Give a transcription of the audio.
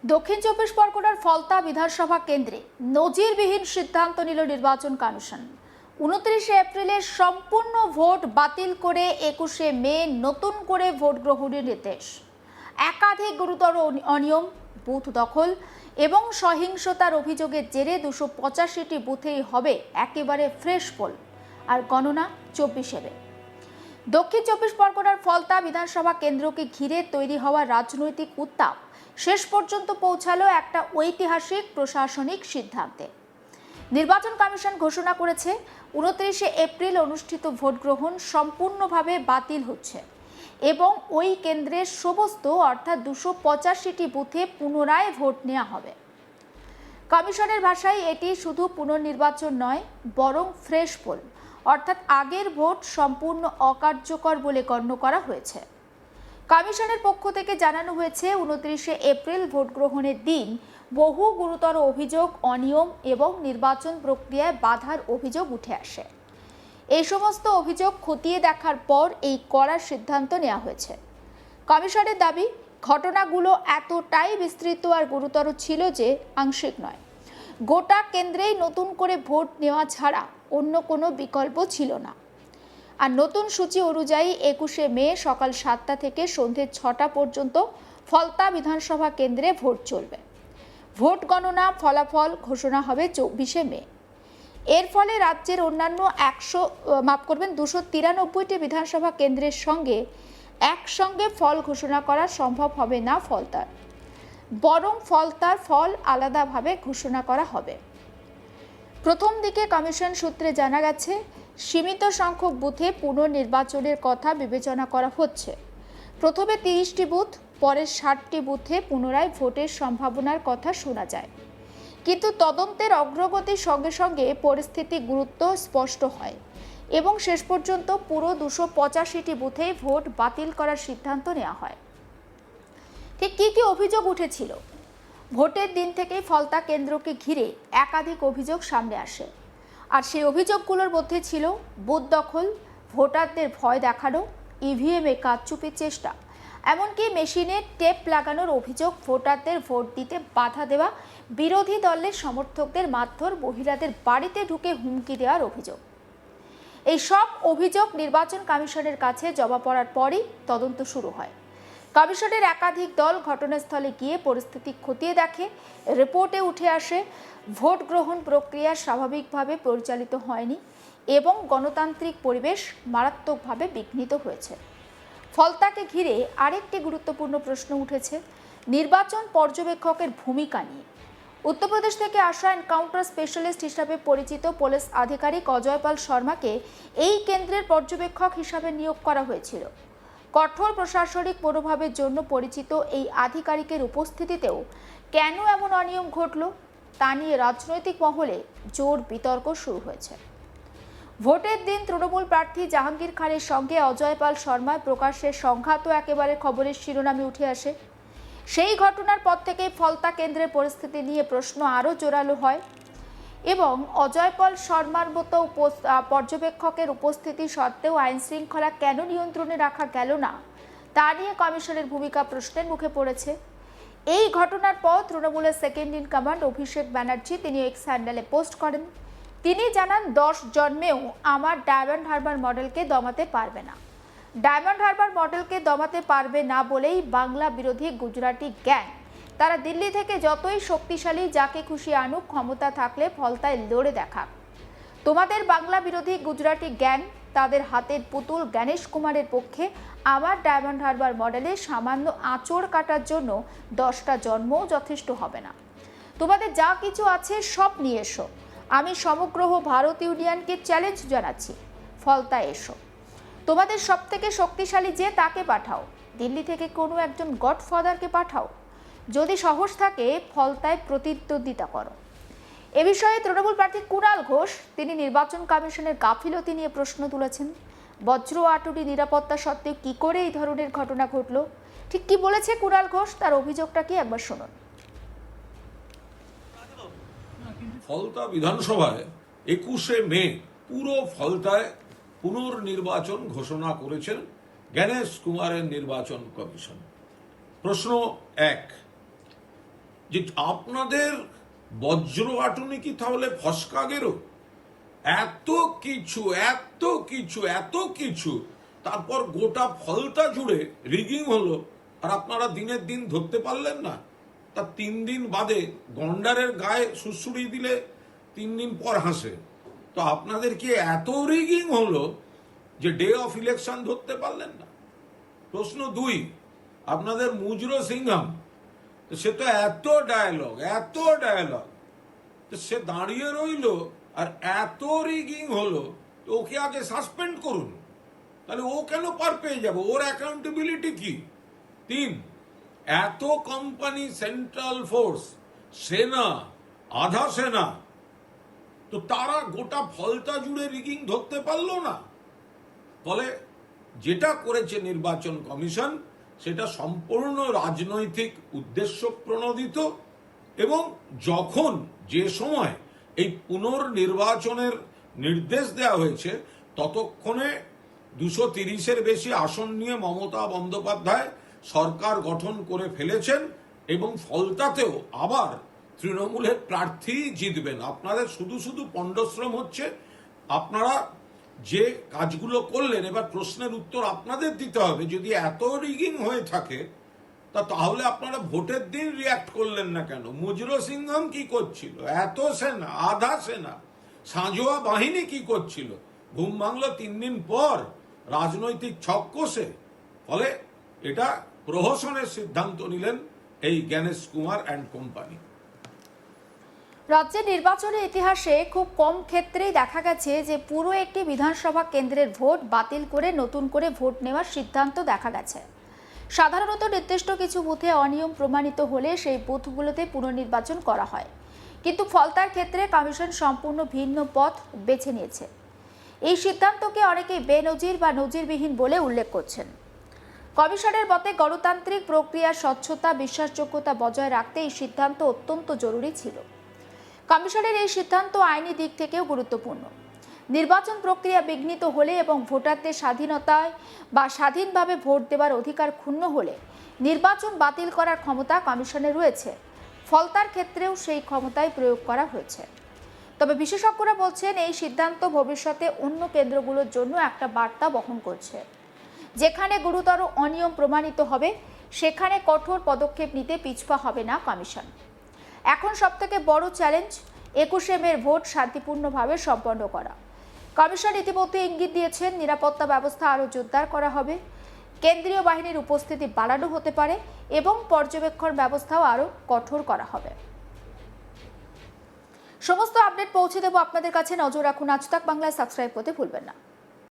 দক্ষিণ চব্বিশ পরগনার ফলতা বিধানসভা কেন্দ্রে নজিরবিহীন সিদ্ধান্ত নিল নির্বাচন কমিশন। 29 এপ্রিলের সম্পূর্ণ ভোট বাতিল করে 21 মে নতুন করে ভোট গ্রহণের নির্দেশ। একাধিক গুরুতর অনিয়ম, বুথ দখল এবং সহিংসতার অভিযোগের জেরে 285টি বুথেই হবে একেবারে ফ্রেশ পোল, আর গণনা 24 মে। দক্ষিণ চব্বিশ পরগনার ফলতা বিধানসভা কেন্দ্রকে ঘিরে তৈরি হওয়া রাজনৈতিক উত্তাপ শেষ পর্যন্ত পৌঁছালো একটা ঐতিহাসিক প্রশাসনিক সিদ্ধান্তে। নির্বাচন কমিশন ঘোষণা করেছে 29 এপ্রিল অনুষ্ঠিত ভোট গ্রহণ সম্পূর্ণভাবে বাতিল হচ্ছে এবং ওই কেন্দ্রের সমস্ত অর্থাৎ 285টি বুথে পুনরায় ভোট নেওয়া হবে। কমিশনের ভাষায় এটি শুধু পুনর্নির্বাচন নয়, বরং ফ্রেশ পোল, অর্থাৎ আগের ভোট সম্পূর্ণ অকার্যকর বলে গণ্য করা হয়েছে। কমিশনের পক্ষ থেকে জানানো হয়েছে 29 এপ্রিল ভোট গ্রহণের দিন বহু গুরুতর অভিযোগ, অনিয়ম এবং নির্বাচন প্রক্রিয়ায় বাধার অভিযোগ উঠে আসে। এই সমস্ত অভিযোগ খতিয়ে দেখার পর এই কড়া সিদ্ধান্ত নেওয়া হয়েছে। কমিশনের দাবি, ঘটনাগুলো এতটাই বিস্তৃত আর গুরুতর ছিল যে আংশিক নয়, গোটা কেন্দ্রেই নতুন করে ভোট নেওয়া ছাড়া অন্য কোনো বিকল্প ছিল না। আর নতুন সূচি অনুযায়ী 21 মে সকাল 7টা থেকে সন্ধ্যে 6টা পর্যন্ত ফলতা বিধানসভা কেন্দ্রে ভোট চলবে। ভোট গণনা ফলাফল ঘোষণা হবে 24 মে। এর ফলে রাজ্যের অন্যান্য 293টি বিধানসভা কেন্দ্রের সঙ্গে একসঙ্গে ফল ঘোষণা করা সম্ভব হবে না ফলতার, বরং ফলতার ফল আলাদাভাবে ঘোষণা করা হবে। প্রথম দিকে কমিশন সূত্রে জানা গেছে, সীমিত সংখ্যক বুথে পুনর্নির্বাচনের কথা বিবেচনা করা হচ্ছে। প্রথমে 30টি বুথ, পরে 60টি বুথে পুনরায় ভোটের সম্ভাবনার কথা শোনা যায়। কিন্তু তদন্তের অগ্রগতির সঙ্গে সঙ্গে পরিস্থিতির গুরুত্ব স্পষ্ট হয় এবং শেষ পর্যন্ত পুরো 285টি বুথে ভোট বাতিল করার সিদ্ধান্ত নেওয়া হয়। ঠিক কী অভিযোগ উঠেছিল? ভোটের দিন থেকেই ফলতা কেন্দ্রকে ঘিরে একাধিক অভিযোগ সামনে আসে, আর সেই অভিযোগগুলোর মধ্যে ছিল বুথ দখল, ভোটারদের ভয় দেখানো, ইভিএমে কারচুপির চেষ্টা, এমনকি মেশিনে টেপ লাগানোর অভিযোগ, ভোটারদের ভোট দিতে বাধা দেওয়া, বিরোধী দলের সমর্থকদের মারধর, মহিলাদের বাড়িতে ঢুকে হুমকি দেওয়ার অভিযোগ। এই সব অভিযোগ নির্বাচন কমিশনের কাছে জমা পড়ার পরই তদন্ত শুরু হয়। কমিশনের একাধিক দল ঘটনাস্থলে গিয়ে পরিস্থিতি খতিয়ে দেখে। রিপোর্টে উঠে আসে, ভোট গ্রহণ প্রক্রিয়া স্বাভাবিকভাবে পরিচালিত হয়নি এবং গণতান্ত্রিক পরিবেশ মারাত্মকভাবে বিঘ্নিত হয়েছে। ফলতাকে ঘিরে আরেকটি গুরুত্বপূর্ণ প্রশ্ন উঠেছে নির্বাচন পর্যবেক্ষকের ভূমিকা নিয়ে। উত্তরপ্রদেশ থেকে আসা এনকাউন্টার স্পেশালিস্ট হিসাবে পরিচিত পুলিশ আধিকারিক অজয় পাল শর্মাকে এই কেন্দ্রের পর্যবেক্ষক হিসাবে নিয়োগ করা হয়েছিল। কঠোর প্রশাসনিক মনোভাবের জন্য পরিচিত এই আধিকারিকের উপস্থিতিতেও কেন এমন অনিয়ম ঘটল তা নিয়ে রাজনৈতিক মহলে জোর বিতর্ক শুরু হয়েছে। ভোটের দিন তৃণমূল প্রার্থী জাহাঙ্গীর খানের সঙ্গে অজয় পাল শর্মার প্রকাশ্যে সংঘাত একেবারে খবরের শিরোনামে উঠে আসে। সেই ঘটনার পর থেকেই ফলতা কেন্দ্রের পরিস্থিতি নিয়ে প্রশ্ন আরও জোরালো হয় এবং অজয় পাল শর্মার মতো পর্যবেক্ষকের উপস্থিতি সত্ত্বেও আইন শৃঙ্খলা কেন নিয়ন্ত্রণে রাখা গেল না তা নিয়ে কমিশনের ভূমিকা প্রশ্নের মুখে পড়েছে। এই ঘটনার পর তৃণমূলের second in command Abhishek Banerjee তিনি এক্স হ্যান্ডেলে পোস্ট করেন। তিনি জানান, 10 জন্মেও আমার ডায়মন্ড হারবার মডেলকে দমাতে পারবে না। ডায়মন্ড হারবার মডেলকে দমাতে পারবে না বলেই বাংলা বিরোধী গুজরাটি গ্যাং তারা দিল্লি থেকে যতই শক্তিশালী যাকে খুশি আনুক, ক্ষমতা থাকলে ফলতায় লড়ে দেখাক। তোমাদের বাংলা বিরোধী গুজরাটি গ্যাং তাদের হাতের পুতুল গণেশ কুমারের পক্ষে আমার ডায়মন্ড হারবার মডেলে সামান্য আঁচড় কাটার জন্য 10টা জন্মও যথেষ্ট হবে না। তোমাদের যা কিছু আছে সব নিয়ে এসো। আমি সমগ্র ভারত ইউনিয়নকে চ্যালেঞ্জ জানাচ্ছি, ফলতায় এসো। তোমাদের সব থেকে শক্তিশালী যে তাকে পাঠাও, দিল্লি থেকে কোনো একজন গডফাদারকে পাঠাও। যদি সাহস থাকে ফলতায় প্রতিদ্বন্দ্বিতা করো। এ বিষয়ে তৃণমূল প্রার্থী কুণাল ঘোষ তিনি নির্বাচন কমিশনের গাফিলতি নিয়ে প্রশ্ন তুলেছেন। বজ্র আটুরি নিরাপত্তা সত্ত্বেও কি করে এই ধরনের ঘটনা ঘটল, ঠিক কি বলেছে কুণাল ঘোষ, তার অভিযোগটা কি একবার শুনুন। ফলতা বিধানসভায় 21 মে পুরো ফলতায় পুনর্নির্বাচন ঘোষণা করেছেন গণেশ কুমারের নির্বাচন কমিশন। প্রশ্ন 1, যে আপনাদের বজ্রবাটনে কি তাহলে ফসকা গেরো? এত কিছু এত কিছু এত কিছু, তারপর গোটা ফলতা জুড়ে রিগিং হলো, আর আপনারা দিনের দিন ধরতে পারলেন না। তা 3 দিন বাদে গন্ডারের গায়ে সুড়সুড়ি দিলে 3 দিন পর হাসে। তো আপনাদের কি এত রিগিং হলো যে ডে অফ ইলেকশন ধরতে পারলেন না? প্রশ্ন 2, আপনাদের মুজরো সিংহাম, তো সে তো এত ডায়ালগ, তো সে দাঁড়িয়ে রইল, আর এত রিগিং হলো, তো ওকে আগে সাসপেন্ড করুন। তাহলে ও কেন পার পেয়ে যাবে? ওর অ্যাকাউন্টেবিলিটি কি? 3, এত কোম্পানি, সেন্ট্রাল ফোর্স, সেনা, আধা সেনা, তো তারা গোটা ফলতা জুড়ে রিগিং ধরতে পারলো না। ফলে যেটা করেছে নির্বাচন কমিশন, সেটা সম্পূর্ণ রাজনৈতিক উদ্দেশ্য প্রণোদিত। এবং যখন যে সময় এই পুনর্নির্বাচনের নির্দেশ দেওয়া হয়েছে, ততক্ষণে 230-এর বেশি আসন নিয়ে মমতা বন্দ্যোপাধ্যায় সরকার গঠন করে ফেলেছেন, এবং ফলতাতেও আবার তৃণমূলের প্রার্থী জিতবেন। আপনাদের শুধু শুধু পণ্ডশ্রম হচ্ছে। আপনারা যে কাজগুলো করলেন, এবার প্রশ্নের উত্তর আপনাদের দিতে হবে। যদি এত রিগিং হয়ে থাকে, তাহলে আপনারা ভোটের দিন রিয়াক্ট করলেন না কেন? মুজরো সিংহাম কি করছিল? এত সেনা, আধা সেনা, সাঁজোয়া বাহিনী কি করছিল? ঘুম ভাঙলো 3 দিন পর রাজনৈতিক ছক কষে। ফলে এটা প্রহসনের সিদ্ধান্ত নিলেন এই জ্ঞানেশ কুমার অ্যান্ড কোম্পানি। রাজ্যের নির্বাচনের ইতিহাসে খুব কম ক্ষেত্রেই দেখা গেছে যে পুরো একটি বিধানসভা কেন্দ্রের ভোট বাতিল করে নতুন করে ভোট নেওয়ার সিদ্ধান্ত দেখা গেছে। সাধারণত নির্দিষ্ট কিছু বুথে অনিয়ম প্রমাণিত হলে সেই বুথগুলোতে পুনর্নির্বাচন করা হয়, কিন্তু ফলতার ক্ষেত্রে কমিশন সম্পূর্ণ ভিন্ন পথ বেছে নিয়েছে। এই সিদ্ধান্তকে অনেকেই বেনজির বা নজিরবিহীন বলে উল্লেখ করছেন। কমিশনের মতে গণতান্ত্রিক প্রক্রিয়ার স্বচ্ছতা, বিশ্বাসযোগ্যতা বজায় রাখতে এই সিদ্ধান্ত অত্যন্ত জরুরি ছিল। কমিশনের এই সিদ্ধান্ত আইনি দিক থেকেও গুরুত্বপূর্ণ। নির্বাচন প্রক্রিয়া বিঘ্নিত হলে এবং ভোটারদের স্বাধীনতায় বা স্বাধীনভাবে ভোট দেওয়ার অধিকার ক্ষুণ্ণ হলে নির্বাচন বাতিল করার ক্ষমতা কমিশনের রয়েছে। ফলতার ক্ষেত্রেও সেই ক্ষমতায় প্রয়োগ করা হয়েছে। তবে বিশেষজ্ঞরা বলছেন, এই সিদ্ধান্ত ভবিষ্যতে অন্য কেন্দ্রগুলোর জন্য একটা বার্তা বহন করছে। যেখানে গুরুতর অনিয়ম প্রমাণিত হবে, সেখানে কঠোর পদক্ষেপ নিতে পিছপা হবে না কমিশন। এখন সবথেকে বড় চ্যালেঞ্জ 21শে মের ভোট শান্তিপূর্ণভাবে সম্পন্ন করা। কমিশন ইতিমধ্যে ইঙ্গিত দিয়েছেন, নিরাপত্তা ব্যবস্থা আরও জোরদার করা হবে, কেন্দ্রীয় বাহিনীর উপস্থিতি বাড়ানো হতে পারে এবং পর্যবেক্ষণ ব্যবস্থাও আরও কঠোর করা হবে। সমস্ত আপডেট পৌঁছে দেব আপনাদের কাছে। নজর রাখুন আজ তাক বাংলায়, সাবস্ক্রাইব করতে ভুলবেন না।